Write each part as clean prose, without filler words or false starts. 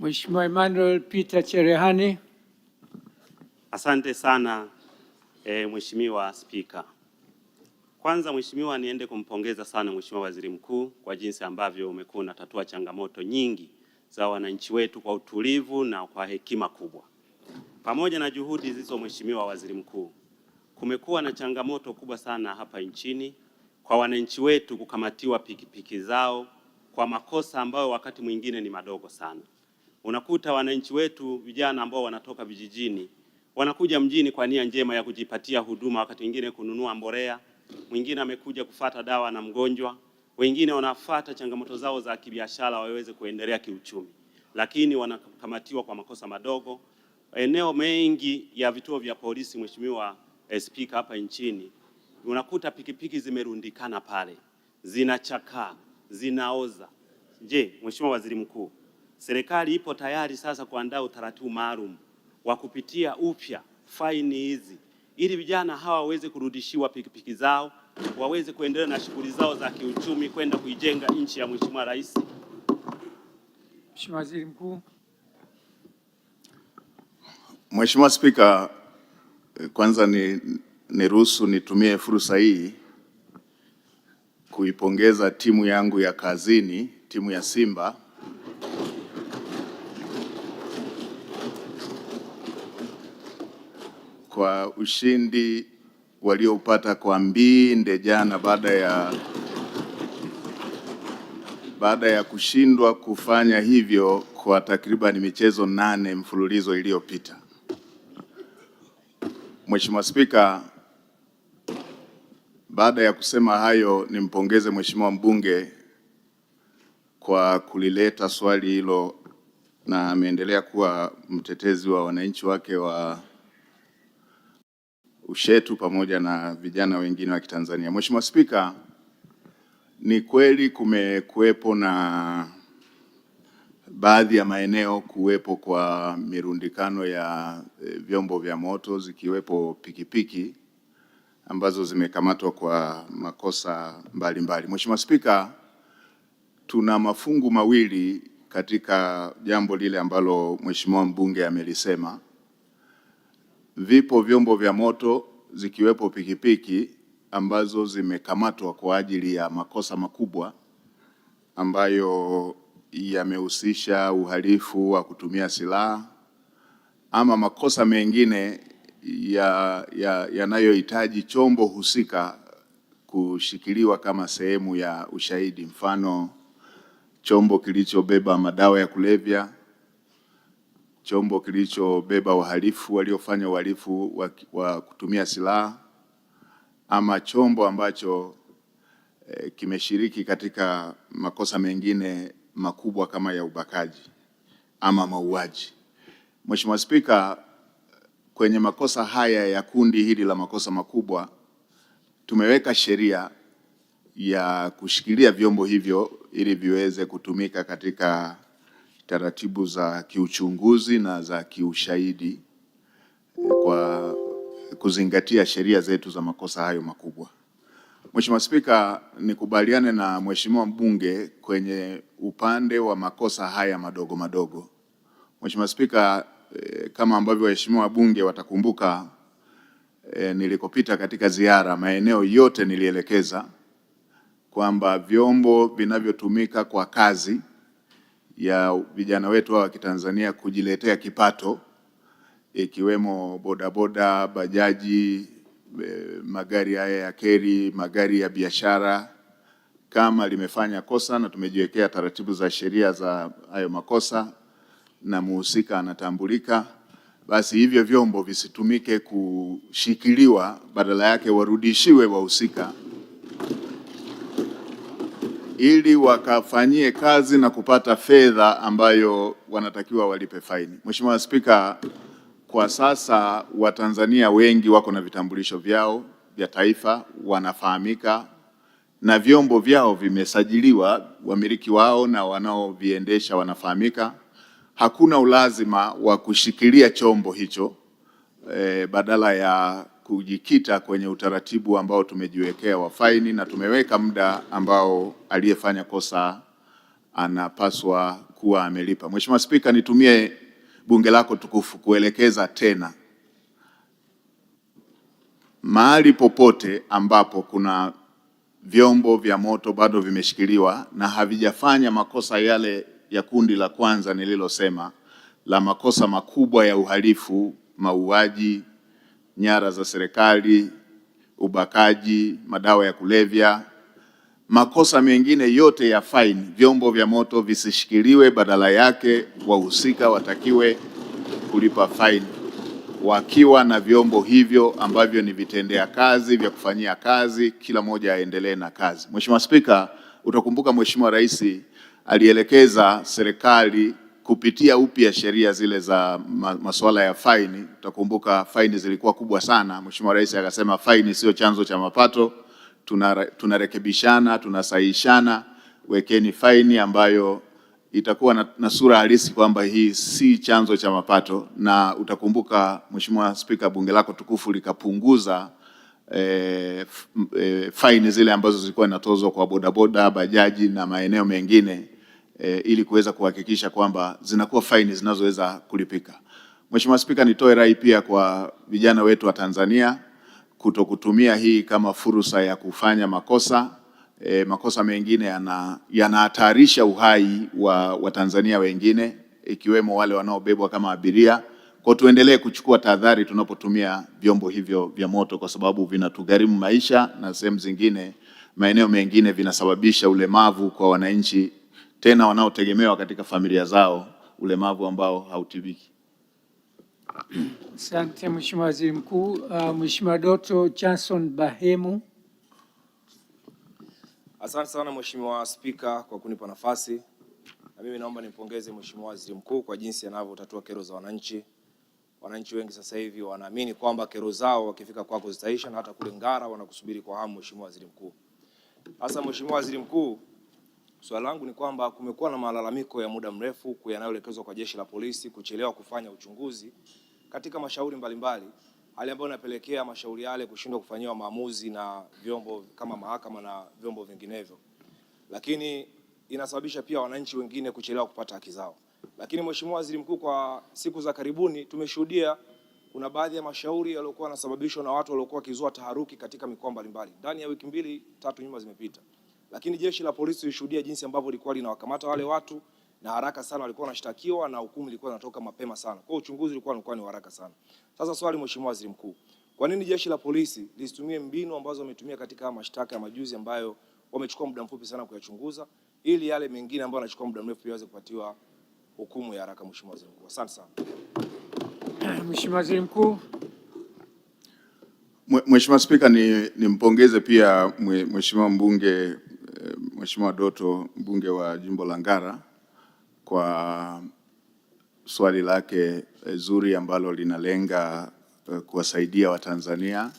Mheshimiwa Emmanuel Peter Cherehani. Asante sana Mheshimiwa Spika. Kwanza Mheshimiwa, niende kumpongeza sana Mheshimiwa Waziri Mkuu kwa jinsi ambavyo umekuwa unatatua changamoto nyingi za wananchi wetu kwa utulivu na kwa hekima kubwa. Pamoja na juhudi hizo Mheshimiwa Waziri Mkuu, kumekuwa na changamoto kubwa sana hapa nchini kwa wananchi wetu kukamatiwa pikipiki zao kwa makosa ambayo wakati mwingine ni madogo sana. Unakuta wananchi wetu vijana ambao wanatoka vijijini wanakuja mjini kwa nia njema ya kujipatia huduma, wakati mwingine kununua mbolea, mwingine amekuja kufata dawa na mgonjwa, wengine wanafata changamoto zao za kibiashara waweze kuendelea kiuchumi, lakini wanakamatiwa kwa makosa madogo. Eneo mengi ya vituo vya polisi Mheshimiwa Spika, hapa nchini unakuta pikipiki zimerundikana pale, zinachakaa, zinaoza. Je, Mheshimiwa Waziri Mkuu, serikali ipo tayari sasa kuandaa utaratibu maalum wa kupitia upya faini hizi ili vijana hawa waweze kurudishiwa pikipiki zao, waweze kuendelea na shughuli zao za kiuchumi, kwenda kuijenga nchi ya Mheshimiwa Rais? Mheshimiwa Waziri Mkuu. Mheshimiwa Spika, kwanza niruhusu nitumie fursa hii kuipongeza timu yangu ya kazini, timu ya Simba kwa ushindi walioupata kwa mbinde jana baada ya kushindwa kufanya hivyo kwa takriban michezo 8 mfululizo iliyopita. Mheshimiwa Spika, baada ya kusema hayo, nimpongeze Mheshimiwa mbunge kwa kulileta swali hilo na ameendelea kuwa mtetezi wa wananchi wake wa Ushetu pamoja na vijana wengine wa Kitanzania. Mheshimiwa Spika, ni kweli kumekuwepo na baadhi ya maeneo kuwepo kwa mirundikano ya vyombo vya moto zikiwepo pikipiki ambazo zimekamatwa kwa makosa mbalimbali. Mheshimiwa Spika, tuna mafungu mawili katika jambo lile ambalo Mheshimiwa mbunge amelisema. Vipo vyombo vya moto zikiwepo pikipiki ambazo zimekamatwa kwa ajili ya makosa makubwa ambayo yamehusisha uhalifu wa kutumia silaha ama makosa mengine yanayohitaji chombo husika kushikiliwa kama sehemu ya ushahidi, mfano chombo kilichobeba madawa ya kulevya, chombo kilichobeba wahalifu waliofanya uhalifu wa kutumia silaha, ama chombo ambacho kimeshiriki katika makosa mengine makubwa kama ya ubakaji ama mauaji. Mheshimiwa Spika, kwenye makosa haya ya kundi hili la makosa makubwa tumeweka sheria ya kushikilia vyombo hivyo ili viweze kutumika katika taratibu za kiuchunguzi na za kiushahidi kwa kuzingatia sheria zetu za makosa hayo makubwa. Mheshimiwa Spika, nikubaliane na Mheshimiwa mbunge kwenye upande wa makosa haya madogo madogo. Mheshimiwa Spika, kama ambavyo waheshimiwa wabunge watakumbuka, nilikopita katika ziara maeneo yote nilielekeza kwamba vyombo vinavyotumika kwa kazi ya vijana wetu wa Kitanzania kujiletea kipato, ikiwemo bodaboda, bajaji, magari haya ya keri, magari ya biashara, kama limefanya kosa na tumejiwekea taratibu za sheria za hayo makosa na muhusika anatambulika, basi hivyo vyombo visitumike kushikiliwa, badala yake warudishiwe wahusika ili wakafanyie kazi na kupata fedha ambayo wanatakiwa walipe faini. Mheshimiwa Spika, kwa sasa Watanzania wengi wako na vitambulisho vyao vya taifa, wanafahamika na vyombo vyao vimesajiliwa, wamiliki wao na wanaoviendesha wanafahamika. Hakuna ulazima wa kushikilia chombo hicho badala ya kujikita kwenye utaratibu ambao tumejiwekea wa faini, na tumeweka muda ambao aliyefanya kosa anapaswa kuwa amelipa. Mheshimiwa Spika, nitumie bunge lako tukufu kuelekeza tena, mahali popote ambapo kuna vyombo vya moto bado vimeshikiliwa na havijafanya makosa yale ya kundi la kwanza nililosema, la makosa makubwa ya uhalifu, mauaji, nyara za serikali, ubakaji, madawa ya kulevya, makosa mengine yote ya faini, vyombo vya moto visishikiliwe, badala yake wahusika watakiwe kulipa faini wakiwa na vyombo hivyo ambavyo ni vitendea kazi vya kufanyia kazi, kila mmoja aendelee na kazi. Mheshimiwa Spika, utakumbuka Mheshimiwa Rais alielekeza serikali kupitia upya sheria zile za masuala ya faini. Utakumbuka faini zilikuwa kubwa sana. Mheshimiwa Rais akasema faini sio chanzo cha mapato, tunarekebishana, tunasahihishana, wekeni faini ambayo itakuwa na sura halisi kwamba hii si chanzo cha mapato. Na utakumbuka Mheshimiwa Spika, bunge lako tukufu likapunguza faini zile ambazo zilikuwa zinatozwa kwa bodaboda, bajaji na maeneo mengine ili kuweza kuhakikisha kwamba zinakuwa faini zinazoweza kulipika. Mheshimiwa Spika, nitoe rai pia kwa vijana wetu wa Tanzania kutokutumia hii kama fursa ya kufanya makosa. Makosa mengine yanahatarisha uhai wa Tanzania wengine, ikiwemo wale wanaobebwa kama abiria. Kwa tuendelee kuchukua tahadhari tunapotumia vyombo hivyo vya moto, kwa sababu vinatugharimu maisha na sehemu zingine, maeneo mengine vinasababisha ulemavu kwa wananchi, tena wanaotegemewa katika familia zao, ulemavu ambao hautibiki. Asante Mheshimiwa Waziri Mkuu. Mheshimiwa Doto Johnson Bahemu. Asante sana Mheshimiwa Spika kwa kunipa nafasi. Na mimi naomba nimpongeze Mheshimiwa Waziri Mkuu kwa jinsi anavyotatua kero za wananchi. Wananchi wengi sasa hivi wanaamini kwamba kero zao wakifika kwako zitaisha, na hata kule Ngara wanakusubiri kwa hamu Mheshimiwa Waziri Mkuu. Sasa Mheshimiwa Waziri Mkuu, swali langu ni kwamba kumekuwa na malalamiko ya muda mrefu yanayoelekezwa kwa Jeshi la Polisi kuchelewa kufanya uchunguzi katika mashauri mbalimbali, hali ambayo inapelekea mashauri yale kushindwa kufanyiwa maamuzi na vyombo kama mahakama na vyombo vinginevyo, lakini inasababisha pia wananchi wengine kuchelewa kupata haki zao. Lakini Mheshimiwa Waziri Mkuu, kwa siku za karibuni tumeshuhudia kuna baadhi ya mashauri yaliokuwa yanasababishwa na watu waliokuwa wakizua taharuki katika mikoa mbalimbali ndani ya wiki 2-3 nyuma zimepita, lakini Jeshi la Polisi lishuhudia jinsi ambavyo lilikuwa linawakamata wale watu na haraka sana walikuwa wanashtakiwa na hukumu ilikuwa inatoka mapema sana. Kwa uchunguzi ulikuwa ni haraka sana. Sasa swali Mheshimiwa Waziri Mkuu, kwa nini Jeshi la Polisi lisitumie mbinu ambazo wametumia katika mashtaka ya majuzi ambayo wamechukua muda mfupi sana kuyachunguza, ili yale mengine ambayo yanachukua muda mrefu yaweze kupatiwa hukumu ya haraka? Mheshimiwa Waziri Mkuu, asante sana. Mheshimiwa Waziri Mkuu. Mheshimiwa Spika, nimpongeze pia Mheshimiwa mbunge Mheshimiwa Doto, mbunge wa jimbo la Ngara, kwa swali lake zuri ambalo linalenga kuwasaidia Watanzania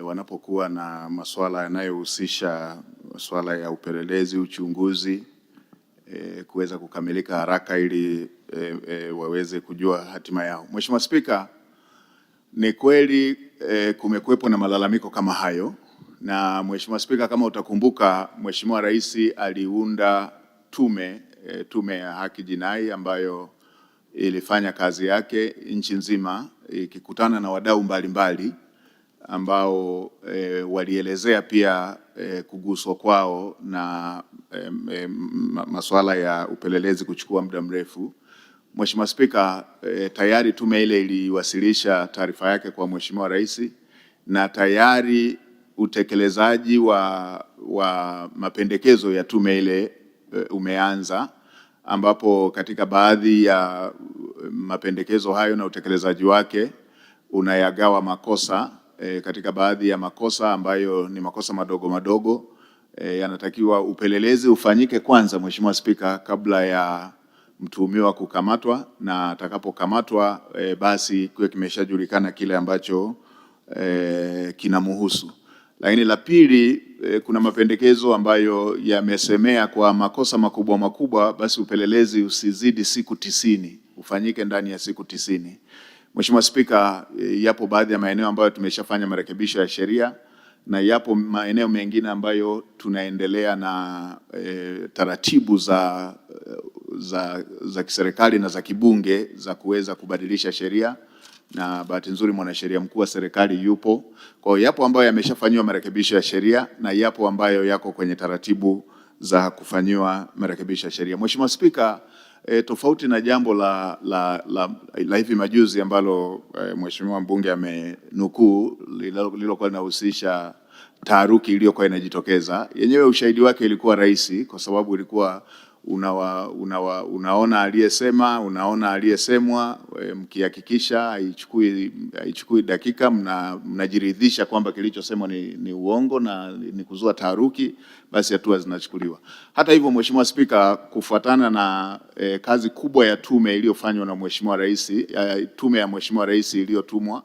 wanapokuwa na masuala yanayohusisha masuala ya upelelezi, uchunguzi, kuweza kukamilika haraka ili waweze kujua hatima yao. Mheshimiwa Spika, ni kweli kumekuwepo na malalamiko kama hayo, na Mheshimiwa Spika, kama utakumbuka, Mheshimiwa Rais aliunda tume ya haki jinai ambayo ilifanya kazi yake nchi nzima ikikutana na wadau mbalimbali ambao walielezea pia kuguswa kwao na masuala ya upelelezi kuchukua muda mrefu. Mheshimiwa Spika, tayari tume ile iliwasilisha taarifa yake kwa Mheshimiwa Rais, na tayari utekelezaji wa mapendekezo ya tume ile umeanza, ambapo katika baadhi ya mapendekezo hayo na utekelezaji wake unayagawa makosa. Katika baadhi ya makosa ambayo ni makosa madogo madogo, yanatakiwa upelelezi ufanyike kwanza, Mheshimiwa Spika, kabla ya mtuhumiwa kukamatwa, na atakapokamatwa basi kuwe kimeshajulikana kile ambacho kinamhusu. Lakini la pili, kuna mapendekezo ambayo yamesemea kwa makosa makubwa makubwa basi upelelezi usizidi siku 90, ufanyike ndani ya siku 90. Mheshimiwa Spika, yapo baadhi ya maeneo ambayo tumeshafanya marekebisho ya sheria, na yapo maeneo mengine ambayo tunaendelea na taratibu za za kiserikali na za kibunge za kuweza kubadilisha sheria, na bahati nzuri mwanasheria mkuu wa serikali yupo. Kwa hiyo yapo ambayo yameshafanyiwa marekebisho ya sheria na yapo ambayo yako kwenye taratibu za kufanyiwa marekebisho ya sheria. Mheshimiwa Spika, tofauti na jambo la hivi majuzi ambalo Mheshimiwa mbunge amenukuu lililokuwa linahusisha taharuki iliyokuwa inajitokeza, yenyewe ushahidi wake ilikuwa rahisi, kwa sababu ilikuwa unaona aliyesema, unaona aliyesemwa, mkihakikisha haichukui dakika, mnajiridhisha kwamba kilichosemwa ni uongo na ni kuzua taharuki, basi hatua zinachukuliwa. Hata hivyo, Mheshimiwa Spika, kufuatana na kazi kubwa ya tume iliyofanywa na Mheshimiwa Rais, tume ya Mheshimiwa Rais iliyotumwa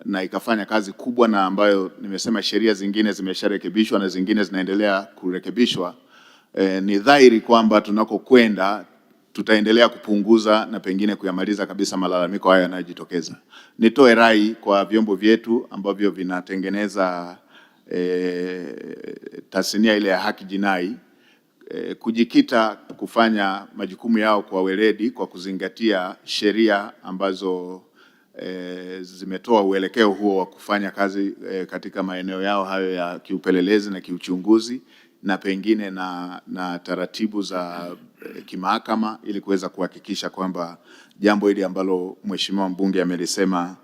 na ikafanya kazi kubwa, na ambayo nimesema sheria zingine zimesharekebishwa na zingine zinaendelea kurekebishwa, ni dhahiri kwamba tunakokwenda tutaendelea kupunguza na pengine kuyamaliza kabisa malalamiko haya yanayojitokeza. Nitoe rai kwa vyombo vyetu ambavyo vinatengeneza tasnia ile ya haki jinai kujikita kufanya majukumu yao kwa weledi, kwa kuzingatia sheria ambazo zimetoa uelekeo huo wa kufanya kazi katika maeneo yao hayo ya kiupelelezi na kiuchunguzi, na pengine na taratibu za kimahakama, ili kuweza kuhakikisha kwamba jambo hili ambalo Mheshimiwa mbunge amelisema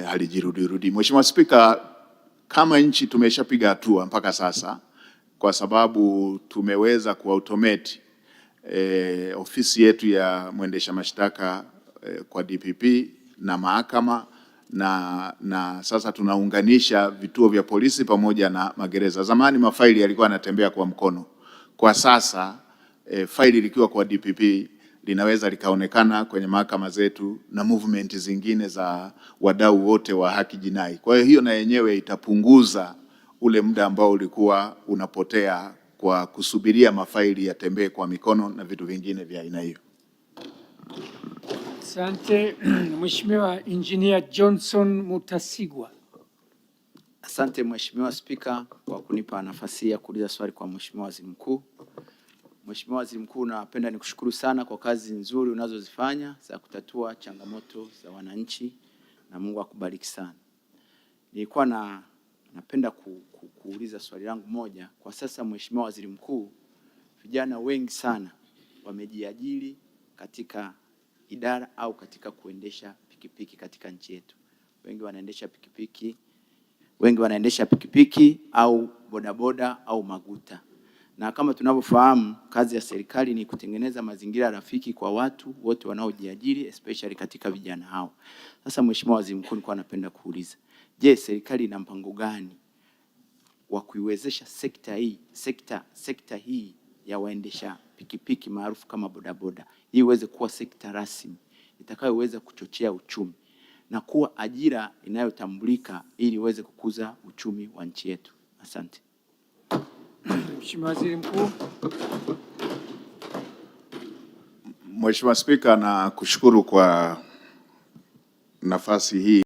halijirudirudi. Mheshimiwa Spika, kama nchi tumeshapiga hatua mpaka sasa, kwa sababu tumeweza kuautomate ofisi yetu ya mwendesha mashtaka kwa DPP na mahakama, na sasa tunaunganisha vituo vya polisi pamoja na magereza. Zamani mafaili yalikuwa yanatembea kwa mkono. Kwa sasa faili likiwa kwa DPP linaweza likaonekana kwenye mahakama zetu na movement zingine za wadau wote wa haki jinai. Kwa hiyo na yenyewe itapunguza ule muda ambao ulikuwa unapotea kwa kusubiria mafaili yatembee kwa mikono na vitu vingine vya aina hiyo. Asante. Mheshimiwa Engineer Johnson Mutasigwa. Asante Mheshimiwa Spika kwa kunipa nafasi ya kuuliza swali kwa Mheshimiwa Waziri Mkuu. Mheshimiwa Waziri Mkuu, napenda nikushukuru sana kwa kazi nzuri unazozifanya za kutatua changamoto za wananchi, na Mungu akubariki sana. Nilikuwa napenda kuuliza swali langu moja. Kwa sasa Mheshimiwa Waziri Mkuu, vijana wengi sana wamejiajiri katika idara au katika kuendesha pikipiki katika nchi yetu. Wengi wanaendesha pikipiki au bodaboda au maguta. Na kama tunavyofahamu, kazi ya serikali ni kutengeneza mazingira rafiki kwa watu wote wanaojiajiri, especially katika vijana hao. Sasa Mheshimiwa Waziri Mkuu, nilikuwa napenda kuuliza, je, serikali ina mpango gani wa kuiwezesha sekta hii ya waendesha pikipiki maarufu kama bodaboda hii iweze kuwa sekta rasmi itakayoweza kuchochea uchumi na kuwa ajira inayotambulika ili iweze kukuza uchumi wa nchi yetu? Asante. Mheshimiwa Waziri Mkuu. Mheshimiwa Spika, na kushukuru kwa nafasi hii.